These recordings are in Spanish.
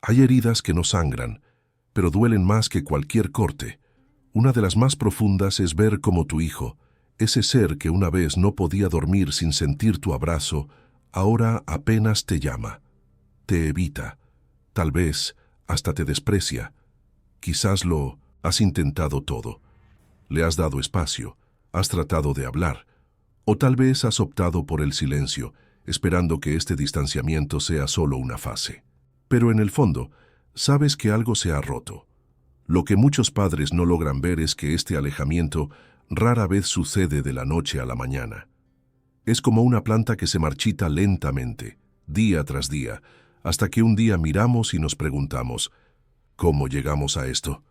Hay heridas que no sangran, pero duelen más que cualquier corte. Una de las más profundas es ver cómo tu hijo, ese ser que una vez no podía dormir sin sentir tu abrazo, ahora apenas te llama, te evita, tal vez hasta te desprecia. Quizás lo has intentado todo. Le has dado espacio, has tratado de hablar, o tal vez has optado por el silencio, esperando que este distanciamiento sea solo una fase. Pero en el fondo, sabes que algo se ha roto. Lo que muchos padres no logran ver es que este alejamiento rara vez sucede de la noche a la mañana. Es como una planta que se marchita lentamente, día tras día, hasta que un día miramos y nos preguntamos, ¿cómo llegamos a esto?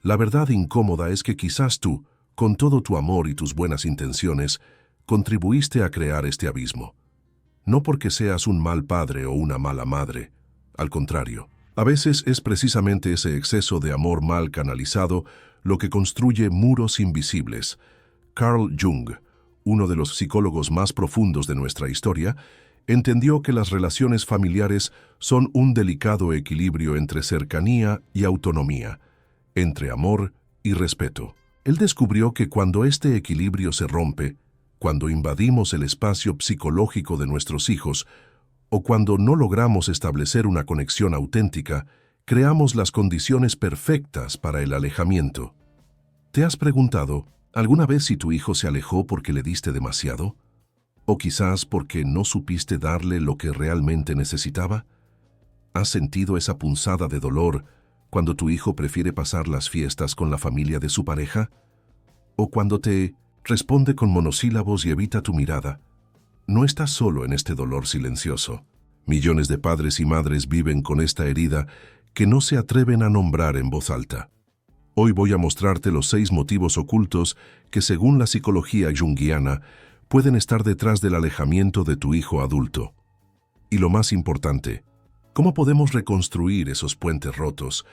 La verdad incómoda es que quizás tú, con todo tu amor y tus buenas intenciones, contribuiste a crear este abismo. No porque seas un mal padre o una mala madre, al contrario. A veces es precisamente ese exceso de amor mal canalizado lo que construye muros invisibles. Carl Jung, uno de los psicólogos más profundos de nuestra historia, entendió que las relaciones familiares son un delicado equilibrio entre cercanía y autonomía, entre amor y respeto. Él descubrió que cuando este equilibrio se rompe, cuando invadimos el espacio psicológico de nuestros hijos, o cuando no logramos establecer una conexión auténtica, creamos las condiciones perfectas para el alejamiento. ¿Te has preguntado alguna vez si tu hijo se alejó porque le diste demasiado? ¿O quizás porque no supiste darle lo que realmente necesitaba? ¿Has sentido esa punzada de dolor cuando tu hijo prefiere pasar las fiestas con la familia de su pareja? ¿O cuando te responde con monosílabos y evita tu mirada? No estás solo en este dolor silencioso. Millones de padres y madres viven con esta herida que no se atreven a nombrar en voz alta. Hoy voy a mostrarte los 6 motivos ocultos que, según la psicología junguiana, pueden estar detrás del alejamiento de tu hijo adulto. Y lo más importante, ¿cómo podemos reconstruir esos puentes rotos,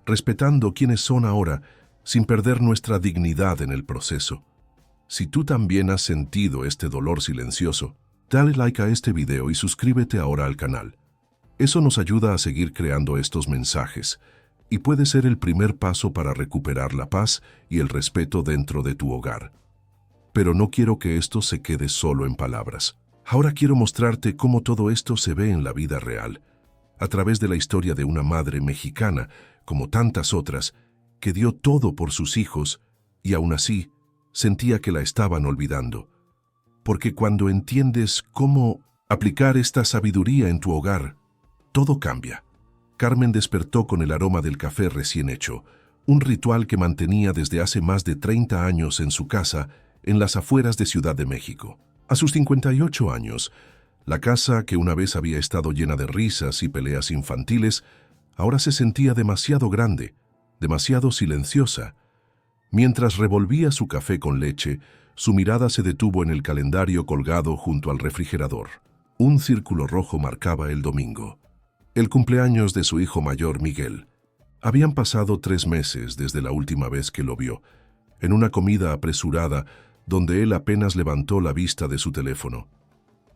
respetando quiénes son ahora, sin perder nuestra dignidad en el proceso? Si tú también has sentido este dolor silencioso, dale like a este video y suscríbete ahora al canal. Eso nos ayuda a seguir creando estos mensajes y puede ser el primer paso para recuperar la paz y el respeto dentro de tu hogar. Pero no quiero que esto se quede solo en palabras. Ahora quiero mostrarte cómo todo esto se ve en la vida real, a través de la historia de una madre mexicana, como tantas otras, que dio todo por sus hijos y aún así sentía que la estaban olvidando. Porque cuando entiendes cómo aplicar esta sabiduría en tu hogar, todo cambia. Carmen despertó con el aroma del café recién hecho, un ritual que mantenía desde hace más de 30 años en su casa, en las afueras de Ciudad de México. A sus 58 años, la casa que una vez había estado llena de risas y peleas infantiles, ahora se sentía demasiado grande, demasiado silenciosa. Mientras revolvía su café con leche, su mirada se detuvo en el calendario colgado junto al refrigerador. Un círculo rojo marcaba el domingo, el cumpleaños de su hijo mayor, Miguel. Habían pasado 3 meses desde la última vez que lo vio, en una comida apresurada donde él apenas levantó la vista de su teléfono.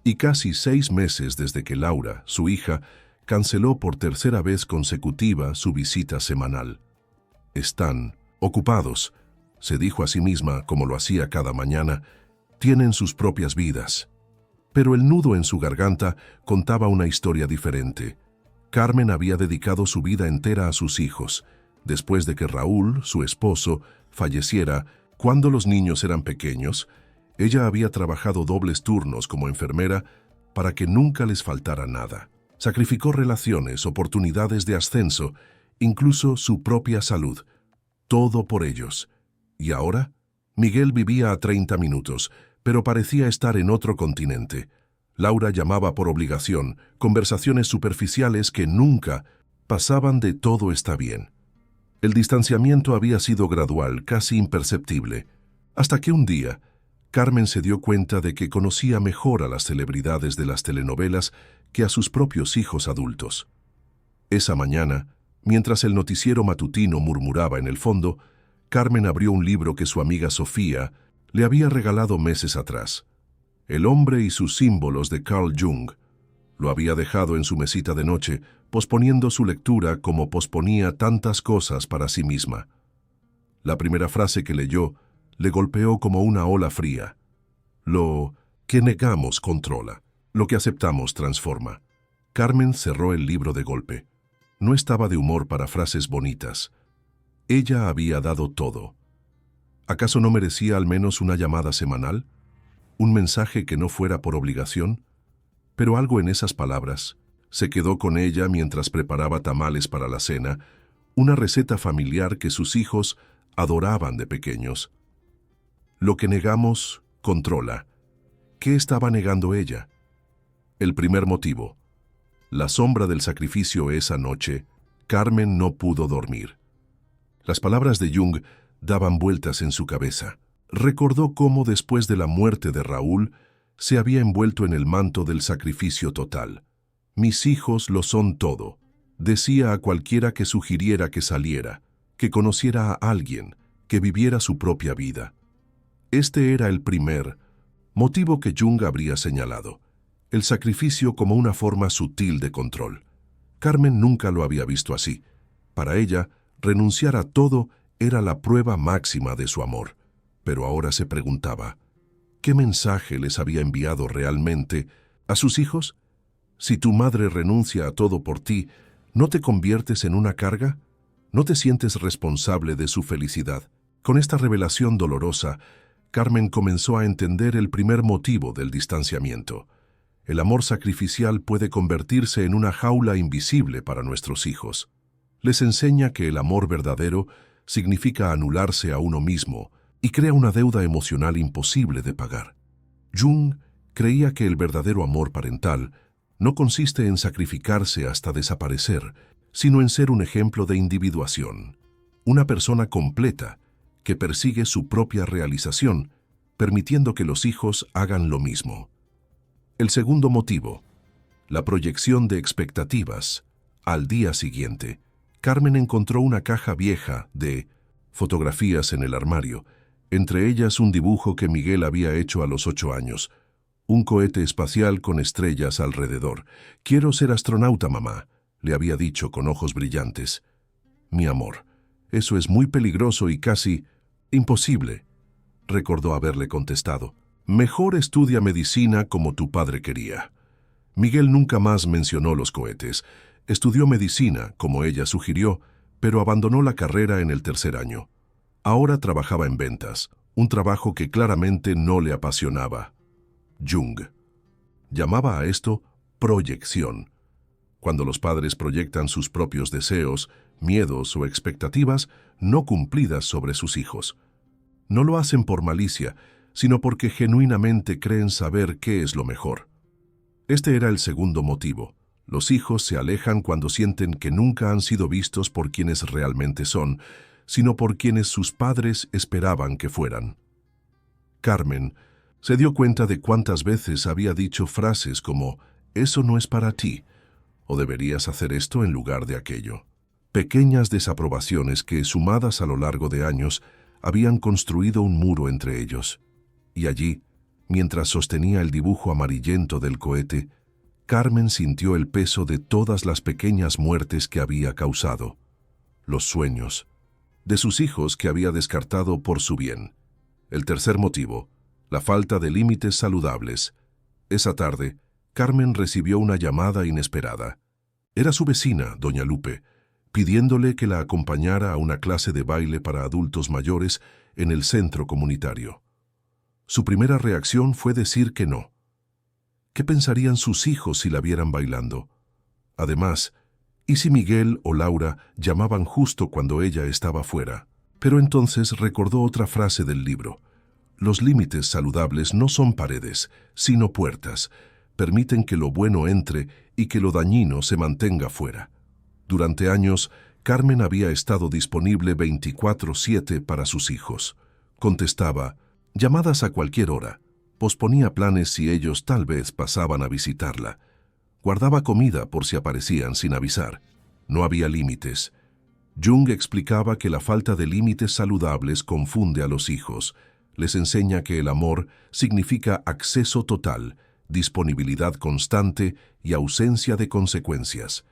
Y casi 6 meses desde que Laura, su hija, canceló por tercera vez consecutiva su visita semanal. Están ocupados, se dijo a sí misma como lo hacía cada mañana, tienen sus propias vidas. Pero el nudo en su garganta contaba una historia diferente. Carmen había dedicado su vida entera a sus hijos, después de que Raúl, su esposo, falleciera cuando los niños eran pequeños. Ella había trabajado dobles turnos como enfermera para que nunca les faltara nada. Sacrificó relaciones, oportunidades de ascenso, incluso su propia salud. Todo por ellos. Y ahora, Miguel vivía a 30 minutos, pero parecía estar en otro continente. Laura llamaba por obligación, conversaciones superficiales que nunca pasaban de todo está bien. El distanciamiento había sido gradual, casi imperceptible, hasta que un día, Carmen se dio cuenta de que conocía mejor a las celebridades de las telenovelas que a sus propios hijos adultos. Esa mañana, mientras el noticiero matutino murmuraba en el fondo, Carmen abrió un libro que su amiga Sofía le había regalado meses atrás. El hombre y sus símbolos de Carl Jung. Lo había dejado en su mesita de noche posponiendo su lectura como posponía tantas cosas para sí misma. La primera frase que leyó le golpeó como una ola fría. Lo que negamos controla, lo que aceptamos transforma. Carmen cerró el libro de golpe. No estaba de humor para frases bonitas. Ella había dado todo. ¿Acaso no merecía al menos una llamada semanal? ¿Un mensaje que no fuera por obligación? Pero algo en esas palabras se quedó con ella mientras preparaba tamales para la cena, una receta familiar que sus hijos adoraban de pequeños. Lo que negamos controla. ¿Qué estaba negando ella? El primer motivo. La sombra del sacrificio esa noche, Carmen no pudo dormir. Las palabras de Jung daban vueltas en su cabeza. Recordó cómo después de la muerte de Raúl se había envuelto en el manto del sacrificio total. Mis hijos lo son todo, decía a cualquiera que sugiriera que saliera, que conociera a alguien, que viviera su propia vida. Este era el primer motivo que Jung habría señalado, el sacrificio como una forma sutil de control. Carmen nunca lo había visto así. Para ella, renunciar a todo era la prueba máxima de su amor. Pero ahora se preguntaba, ¿qué mensaje les había enviado realmente a sus hijos? Si tu madre renuncia a todo por ti, ¿no te conviertes en una carga? ¿No te sientes responsable de su felicidad? Con esta revelación dolorosa, Carmen comenzó a entender el primer motivo del distanciamiento. El amor sacrificial puede convertirse en una jaula invisible para nuestros hijos. Les enseña que el amor verdadero significa anularse a uno mismo y crea una deuda emocional imposible de pagar. Jung creía que el verdadero amor parental no consiste en sacrificarse hasta desaparecer, sino en ser un ejemplo de individuación, una persona completa que persigue su propia realización, permitiendo que los hijos hagan lo mismo. El segundo motivo, la proyección de expectativas. Al día siguiente, Carmen encontró una caja vieja de fotografías en el armario, entre ellas un dibujo que Miguel había hecho a los 8 años, un cohete espacial con estrellas alrededor. «Quiero ser astronauta, mamá», le había dicho con ojos brillantes. «Mi amor, eso es muy peligroso y casi imposible», recordó haberle contestado. «Mejor estudia medicina como tu padre quería». Miguel nunca más mencionó los cohetes. Estudió medicina, como ella sugirió, pero abandonó la carrera en el 3er año. Ahora trabajaba en ventas, un trabajo que claramente no le apasionaba. Jung llamaba a esto proyección. Cuando los padres proyectan sus propios deseos, miedos o expectativas no cumplidas sobre sus hijos. No lo hacen por malicia, sino porque genuinamente creen saber qué es lo mejor. Este era el segundo motivo. Los hijos se alejan cuando sienten que nunca han sido vistos por quienes realmente son, sino por quienes sus padres esperaban que fueran. Carmen se dio cuenta de cuántas veces había dicho frases como «eso no es para ti» o «deberías hacer esto en lugar de aquello». Pequeñas desaprobaciones que, sumadas a lo largo de años, habían construido un muro entre ellos. Y allí, mientras sostenía el dibujo amarillento del cohete, Carmen sintió el peso de todas las pequeñas muertes que había causado. Los sueños de sus hijos que había descartado por su bien. El tercer motivo, la falta de límites saludables. Esa tarde, Carmen recibió una llamada inesperada. Era su vecina, doña Lupe, pidiéndole que la acompañara a una clase de baile para adultos mayores en el centro comunitario. Su primera reacción fue decir que no. ¿Qué pensarían sus hijos si la vieran bailando? Además, ¿y si Miguel o Laura llamaban justo cuando ella estaba fuera? Pero entonces recordó otra frase del libro. Los límites saludables no son paredes, sino puertas. Permiten que lo bueno entre y que lo dañino se mantenga fuera. Durante años, Carmen había estado disponible 24/7 para sus hijos. Contestaba llamadas a cualquier hora. Posponía planes si ellos tal vez pasaban a visitarla. Guardaba comida por si aparecían sin avisar. No había límites. Jung explicaba que la falta de límites saludables confunde a los hijos. Les enseña que el amor significa acceso total, disponibilidad constante y ausencia de consecuencias.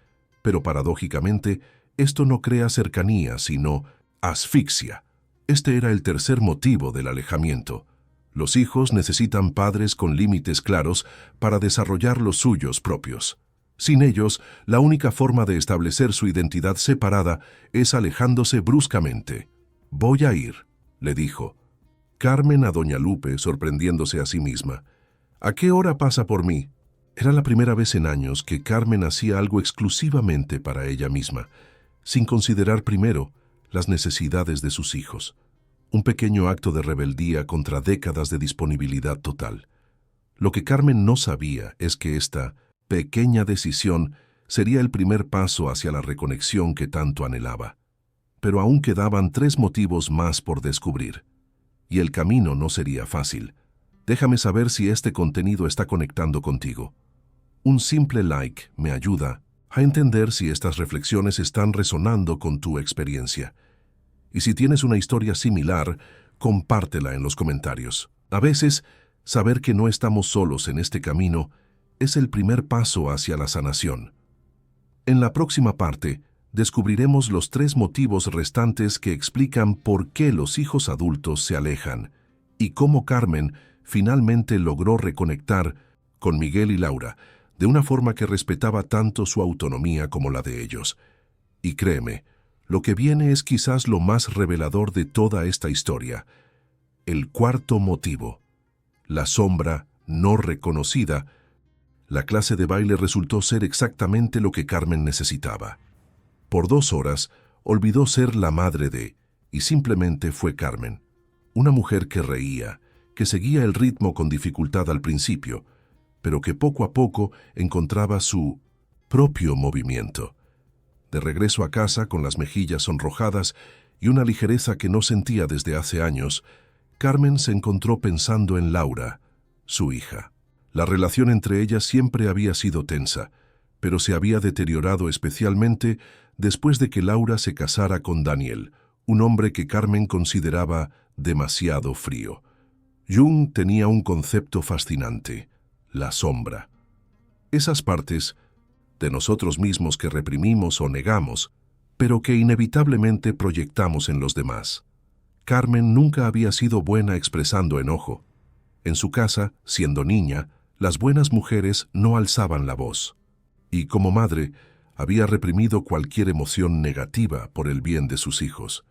Pero paradójicamente, esto no crea cercanía, sino asfixia. Este era el tercer motivo del alejamiento. Los hijos necesitan padres con límites claros para desarrollar los suyos propios. Sin ellos, la única forma de establecer su identidad separada es alejándose bruscamente. «Voy a ir», le dijo. Carmen a doña Lupe, sorprendiéndose a sí misma. «¿A qué hora pasa por mí?» Era la primera vez en años que Carmen hacía algo exclusivamente para ella misma, sin considerar primero las necesidades de sus hijos. Un pequeño acto de rebeldía contra décadas de disponibilidad total. Lo que Carmen no sabía es que esta pequeña decisión sería el primer paso hacia la reconexión que tanto anhelaba. Pero aún quedaban 3 motivos más por descubrir. Y el camino no sería fácil. Déjame saber si este contenido está conectando contigo. Un simple like me ayuda a entender si estas reflexiones están resonando con tu experiencia. Y si tienes una historia similar, compártela en los comentarios. A veces, saber que no estamos solos en este camino es el primer paso hacia la sanación. En la próxima parte, descubriremos los 3 motivos restantes que explican por qué los hijos adultos se alejan y cómo Carmen finalmente logró reconectar con Miguel y Laura de una forma que respetaba tanto su autonomía como la de ellos. Y créeme, lo que viene es quizás lo más revelador de toda esta historia. El cuarto motivo, la sombra no reconocida. La clase de baile resultó ser exactamente lo que Carmen necesitaba. Por 2 horas, olvidó ser la madre de, y simplemente fue Carmen. Una mujer que reía, que seguía el ritmo con dificultad al principio, pero que poco a poco encontraba su propio movimiento. De regreso a casa con las mejillas sonrojadas y una ligereza que no sentía desde hace años, Carmen se encontró pensando en Laura, su hija. La relación entre ellas siempre había sido tensa, pero se había deteriorado especialmente después de que Laura se casara con Daniel, un hombre que Carmen consideraba demasiado frío. Jung tenía un concepto fascinante: la sombra. Esas partes de nosotros mismos que reprimimos o negamos, pero que inevitablemente proyectamos en los demás. Carmen nunca había sido buena expresando enojo. En su casa, siendo niña, las buenas mujeres no alzaban la voz. Y como madre, había reprimido cualquier emoción negativa por el bien de sus hijos.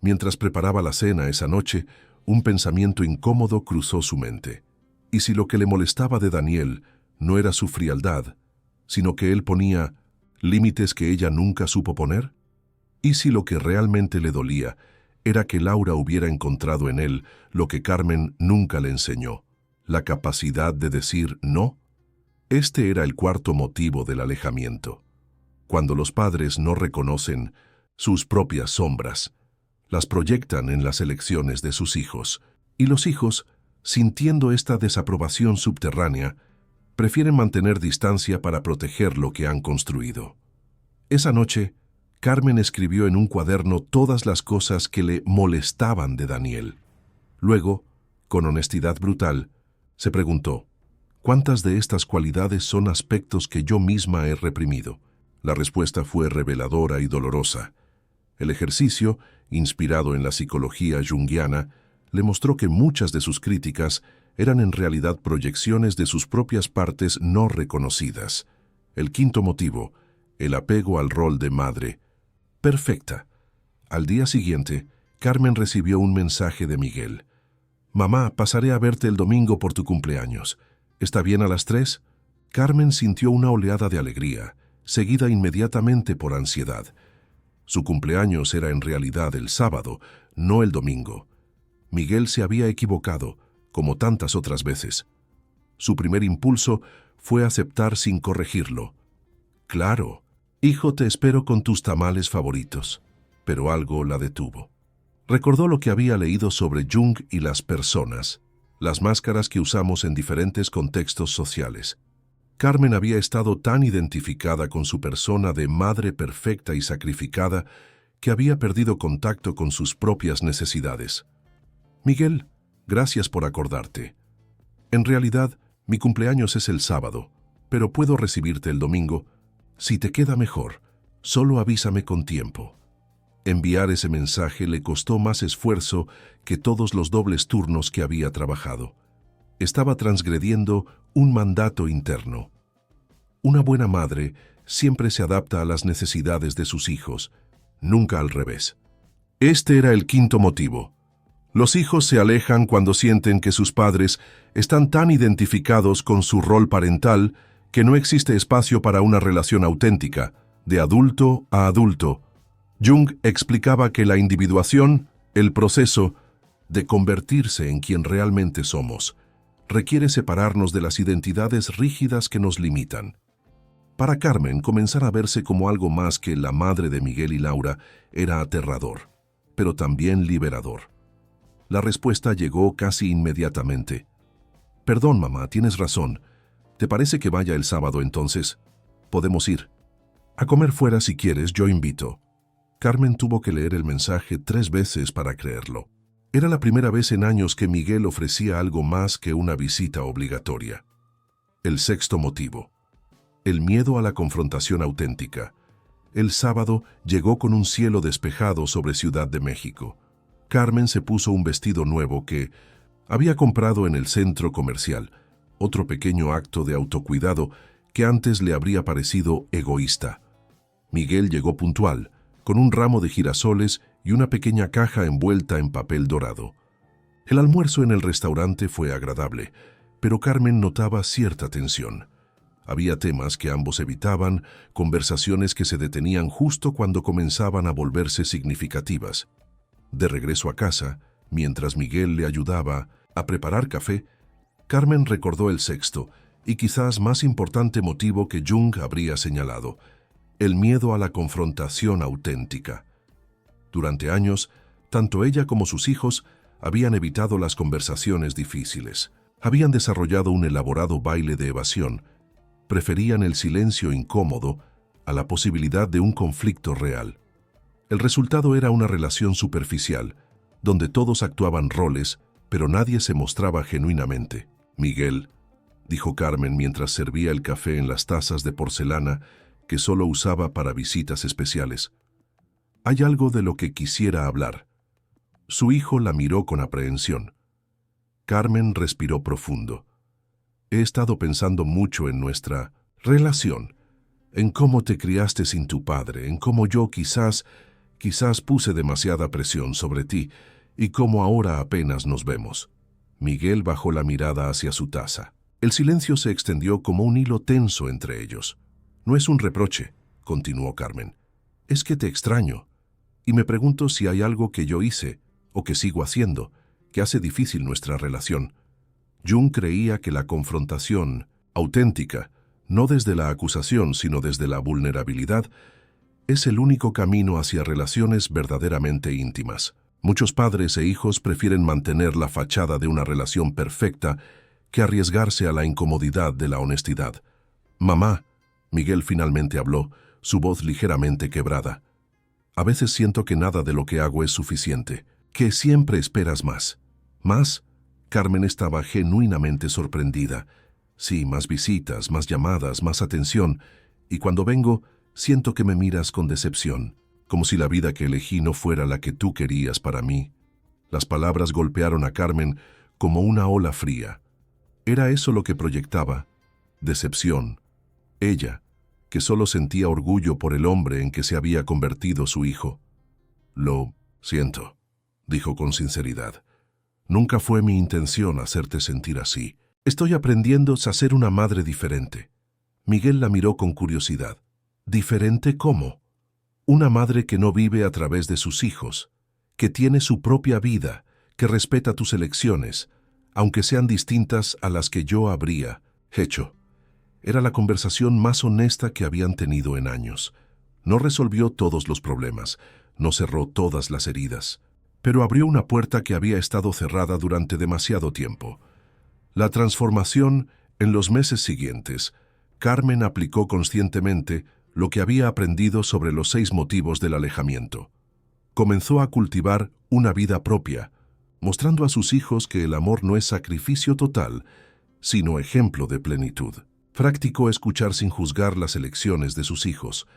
Mientras preparaba la cena esa noche, un pensamiento incómodo cruzó su mente. ¿Y si lo que le molestaba de Daniel no era su frialdad, sino que él ponía límites que ella nunca supo poner? ¿Y si lo que realmente le dolía era que Laura hubiera encontrado en él lo que Carmen nunca le enseñó, la capacidad de decir no? Este era el cuarto motivo del alejamiento. Cuando los padres no reconocen sus propias sombras, las proyectan en las elecciones de sus hijos, y los hijos, sintiendo esta desaprobación subterránea, prefieren mantener distancia para proteger lo que han construido. Esa noche, Carmen escribió en un cuaderno todas las cosas que le molestaban de Daniel. Luego, con honestidad brutal, se preguntó: ¿cuántas de estas cualidades son aspectos que yo misma he reprimido? La respuesta fue reveladora y dolorosa. El ejercicio, inspirado en la psicología junguiana, le mostró que muchas de sus críticas eran en realidad proyecciones de sus propias partes no reconocidas. El quinto motivo, el apego al rol de madre. Perfecta. Al día siguiente, Carmen recibió un mensaje de Miguel. «Mamá, pasaré a verte el domingo por tu cumpleaños. ¿Está bien a las 3?» Carmen sintió una oleada de alegría, seguida inmediatamente por ansiedad. Su cumpleaños era en realidad el sábado, no el domingo. Miguel se había equivocado, como tantas otras veces. Su primer impulso fue aceptar sin corregirlo. «Claro, hijo, te espero con tus tamales favoritos». Pero algo la detuvo. Recordó lo que había leído sobre Jung y las personas, las máscaras que usamos en diferentes contextos sociales. Carmen había estado tan identificada con su persona de madre perfecta y sacrificada que había perdido contacto con sus propias necesidades. «Miguel, gracias por acordarte. En realidad, mi cumpleaños es el sábado, pero puedo recibirte el domingo. Si te queda mejor, solo avísame con tiempo. Enviar ese mensaje le costó más esfuerzo que todos los dobles turnos que había trabajado. Estaba transgrediendo un mandato interno. Una buena madre siempre se adapta a las necesidades de sus hijos, nunca al revés. Este era el quinto motivo. Los hijos se alejan cuando sienten que sus padres están tan identificados con su rol parental que no existe espacio para una relación auténtica, de adulto a adulto. Jung explicaba que la individuación, el proceso de convertirse en quien realmente somos, requiere separarnos de las identidades rígidas que nos limitan. Para Carmen, comenzar a verse como algo más que la madre de Miguel y Laura era aterrador, pero también liberador. La respuesta llegó casi inmediatamente. Perdón, mamá, tienes razón. ¿Te parece que vaya el sábado entonces? Podemos ir. A comer fuera si quieres, yo invito. Carmen tuvo que leer el mensaje 3 veces para creerlo. Era la primera vez en años que Miguel ofrecía algo más que una visita obligatoria. El sexto motivo. El miedo a la confrontación auténtica. El sábado llegó con un cielo despejado sobre Ciudad de México. Carmen se puso un vestido nuevo que había comprado en el centro comercial, otro pequeño acto de autocuidado que antes le habría parecido egoísta. Miguel llegó puntual, con un ramo de girasoles y una pequeña caja envuelta en papel dorado. El almuerzo en el restaurante fue agradable, pero Carmen notaba cierta tensión. Había temas que ambos evitaban, conversaciones que se detenían justo cuando comenzaban a volverse significativas. De regreso a casa, mientras Miguel le ayudaba a preparar café, Carmen recordó el sexto y quizás más importante motivo que Jung habría señalado: el miedo a la confrontación auténtica. Durante años, tanto ella como sus hijos habían evitado las conversaciones difíciles. Habían desarrollado un elaborado baile de evasión. Preferían el silencio incómodo a la posibilidad de un conflicto real. El resultado era una relación superficial, donde todos actuaban roles, pero nadie se mostraba genuinamente. Miguel, dijo Carmen mientras servía el café en las tazas de porcelana que solo usaba para visitas especiales. Hay algo de lo que quisiera hablar. Su hijo la miró con aprehensión. Carmen respiró profundo. He estado pensando mucho en nuestra relación, en cómo te criaste sin tu padre, en cómo yo quizás puse demasiada presión sobre ti y cómo ahora apenas nos vemos. Miguel bajó la mirada hacia su taza. El silencio se extendió como un hilo tenso entre ellos. No es un reproche, continuó Carmen. Es que te extraño y me pregunto si hay algo que yo hice o que sigo haciendo que hace difícil nuestra relación. Jung creía que la confrontación auténtica, no desde la acusación sino desde la vulnerabilidad, es el único camino hacia relaciones verdaderamente íntimas. Muchos padres e hijos prefieren mantener la fachada de una relación perfecta que arriesgarse a la incomodidad de la honestidad. Mamá, Miguel finalmente habló, su voz ligeramente quebrada. A veces siento que nada de lo que hago es suficiente, que siempre esperas más. ¿Más? Carmen estaba genuinamente sorprendida. Sí, más visitas, más llamadas, más atención, y cuando vengo, siento que me miras con decepción, como si la vida que elegí no fuera la que tú querías para mí. Las palabras golpearon a Carmen como una ola fría. Era eso lo que proyectaba: decepción. Ella, que solo sentía orgullo por el hombre en que se había convertido su hijo. Lo siento, dijo con sinceridad. Nunca fue mi intención hacerte sentir así. Estoy aprendiendo a ser una madre diferente. Miguel la miró con curiosidad. ¿Diferente cómo? Una madre que no vive a través de sus hijos, que tiene su propia vida, que respeta tus elecciones, aunque sean distintas a las que yo habría hecho. Era la conversación más honesta que habían tenido en años. No resolvió todos los problemas, no cerró todas las heridas, pero abrió una puerta que había estado cerrada durante demasiado tiempo. La transformación, en los meses siguientes, Carmen aplicó conscientemente lo que había aprendido sobre los 6 motivos del alejamiento. Comenzó a cultivar una vida propia, mostrando a sus hijos que el amor no es sacrificio total, sino ejemplo de plenitud. Practicó escuchar sin juzgar las elecciones de sus hijos,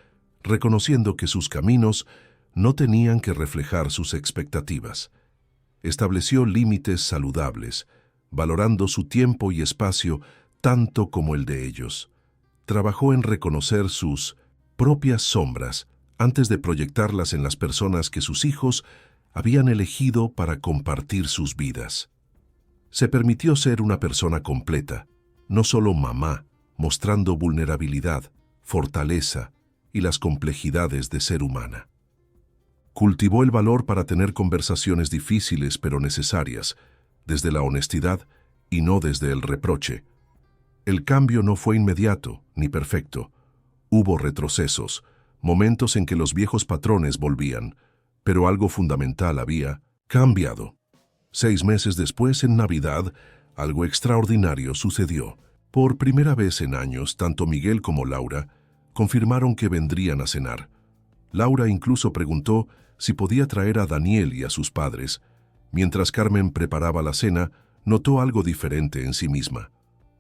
reconociendo que sus caminos no tenían que reflejar sus expectativas. Estableció límites saludables, valorando su tiempo y espacio tanto como el de ellos. Trabajó en reconocer sus propias sombras antes de proyectarlas en las personas que sus hijos habían elegido para compartir sus vidas. Se permitió ser una persona completa, no solo mamá, mostrando vulnerabilidad, fortaleza y las complejidades de ser humana. Cultivó el valor para tener conversaciones difíciles pero necesarias, desde la honestidad y no desde el reproche. El cambio no fue inmediato ni perfecto. Hubo retrocesos, momentos en que los viejos patrones volvían, pero algo fundamental había cambiado. 6 meses después, en Navidad, algo extraordinario sucedió. Por primera vez en años, tanto Miguel como Laura confirmaron que vendrían a cenar. Laura incluso preguntó si podía traer a Daniel y a sus padres. Mientras Carmen preparaba la cena, notó algo diferente en sí misma.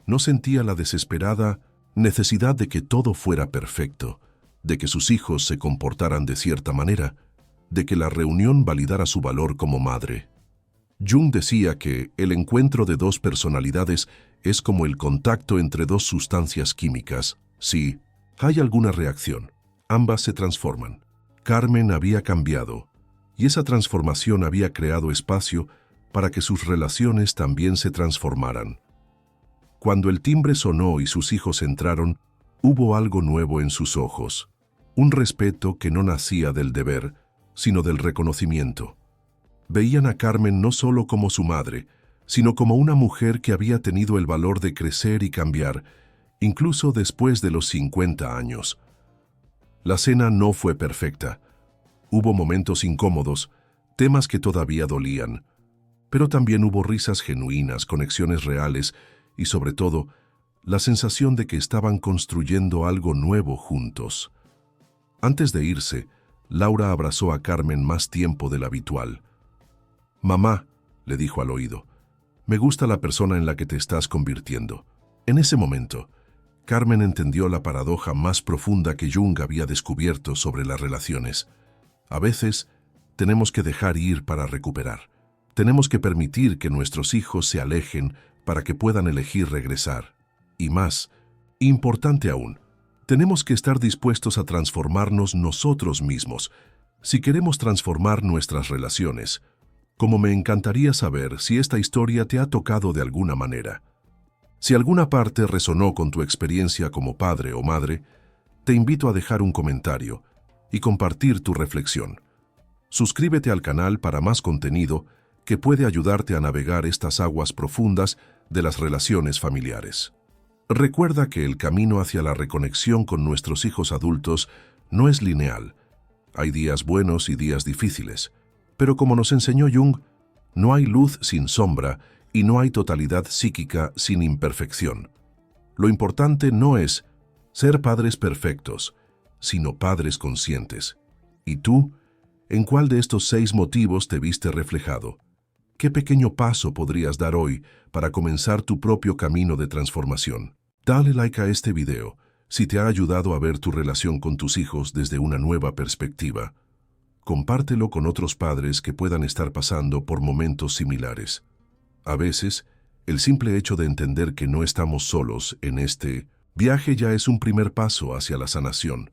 No sentía la desesperada necesidad de que todo fuera perfecto, de que sus hijos se comportaran de cierta manera, de que la reunión validara su valor como madre. Jung decía que el encuentro de dos personalidades es como el contacto entre dos sustancias químicas. Si hay alguna reacción, ambas se transforman. Carmen había cambiado, y esa transformación había creado espacio para que sus relaciones también se transformaran. Cuando el timbre sonó y sus hijos entraron, hubo algo nuevo en sus ojos, un respeto que no nacía del deber, sino del reconocimiento. Veían a Carmen no solo como su madre, sino como una mujer que había tenido el valor de crecer y cambiar, incluso después de los 50 años. La cena no fue perfecta. Hubo momentos incómodos, temas que todavía dolían, pero también hubo risas genuinas, conexiones reales y, sobre todo, la sensación de que estaban construyendo algo nuevo juntos. Antes de irse, Laura abrazó a Carmen más tiempo del habitual. «Mamá», le dijo al oído, «me gusta la persona en la que te estás convirtiendo». En ese momento, Carmen entendió la paradoja más profunda que Jung había descubierto sobre las relaciones. A veces, tenemos que dejar ir para recuperar. Tenemos que permitir que nuestros hijos se alejen para que puedan elegir regresar. Y más, importante aún, tenemos que estar dispuestos a transformarnos nosotros mismos si queremos transformar nuestras relaciones. Como me encantaría saber si esta historia te ha tocado de alguna manera. Si alguna parte resonó con tu experiencia como padre o madre, te invito a dejar un comentario y compartir tu reflexión. Suscríbete al canal para más contenido que puede ayudarte a navegar estas aguas profundas de las relaciones familiares. Recuerda que el camino hacia la reconexión con nuestros hijos adultos no es lineal. Hay días buenos y días difíciles, pero como nos enseñó Jung, no hay luz sin sombra y no hay totalidad psíquica sin imperfección. Lo importante no es ser padres perfectos, sino padres conscientes. ¿Y tú? ¿En cuál de estos 6 motivos te viste reflejado? ¿Qué pequeño paso podrías dar hoy para comenzar tu propio camino de transformación? Dale like a este video si te ha ayudado a ver tu relación con tus hijos desde una nueva perspectiva. Compártelo con otros padres que puedan estar pasando por momentos similares. A veces, el simple hecho de entender que no estamos solos en este viaje ya es un primer paso hacia la sanación.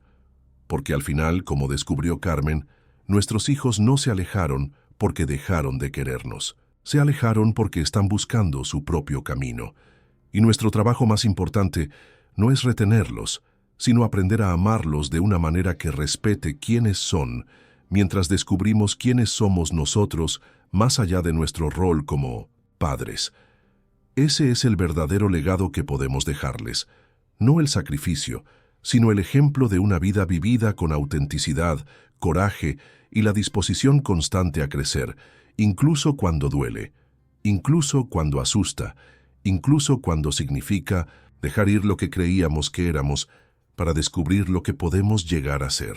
Porque al final, como descubrió Carmen, nuestros hijos no se alejaron porque dejaron de querernos. Se alejaron porque están buscando su propio camino. Y nuestro trabajo más importante no es retenerlos, sino aprender a amarlos de una manera que respete quiénes son, mientras descubrimos quiénes somos nosotros más allá de nuestro rol como padres. Ese es el verdadero legado que podemos dejarles, no el sacrificio, sino el ejemplo de una vida vivida con autenticidad, coraje y la disposición constante a crecer, incluso cuando duele, incluso cuando asusta, incluso cuando significa dejar ir lo que creíamos que éramos para descubrir lo que podemos llegar a ser.